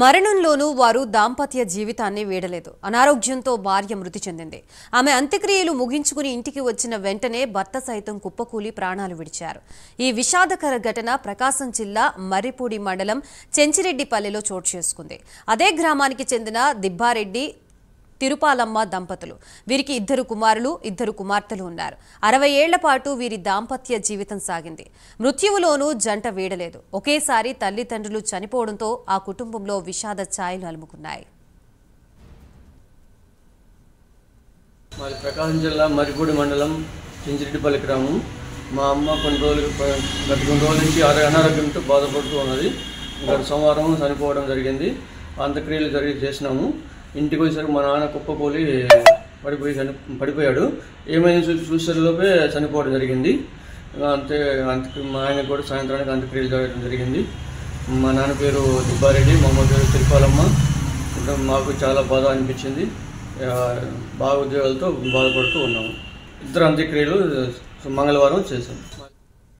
మరణంలోనూ వారు దాంపత్య జీవితాన్ని వీడలేదు. అనారోగ్యంతో భార్య మృతి చెందింది. ఆమె అంత్యక్రియలు ముగించుకుని ఇంటికి వచ్చిన వెంటనే భర్త సైతం కుప్పకూలి ప్రాణాలు విడిచారు. ఈ విషాదకర ఘటన ప్రకాశం జిల్లా మర్రిపూడి మండలం చెంచిరెడ్డిపల్లెలో చోటు చేసుకుంది. అదే గ్రామానికి చెందిన దిబ్బారెడ్డి తిరుపాలమ్మ దంపతులు. వీరికి 2 కుమారులు 2 కుమార్తెలు ఉన్నారు. 60 ఏళ్ల పాటు వీరి దాంపత్య జీవితం సాగింది. మృత్యువులోనూ జంట వీడలేదు. ఒకేసారి తల్లిదండ్రులు చనిపోవడంతో ఆ కుటుంబంలో విషాద ఛాయలు అలుముకున్నాయి. మాది ప్రకాశం జిల్లా మర్రిపూడి మండలం చెంచిరెడ్డిపల్లి గ్రామం. మా అమ్మ కొన్ని రోజుల నుంచి అనారోగ్యంతో బాధపడుతూ ఉన్నది. గత సోమవారం చనిపోవడం జరిగింది. అంత్యక్రియలు చేసినాము. ఇంటికి వచ్చేసరికి మా నాన్న కుప్పకూలి పడిపోయాడు. ఏమైనా చూసేలోపే చనిపోవడం జరిగింది. మా ఆయన కూడా సాయంత్రానికి అంత్యక్రియలు జరగడం జరిగింది. మా నాన్న పేరు దిబ్బారెడ్డి, మా అమ్మ పేరు తిరుపాలమ్మ. మాకు చాలా బాధ అనిపించింది. భావోద్వేగాలతో బాధపడుతూ ఉన్నాము. 2 అంత్యక్రియలు మంగళవారం చేశాము.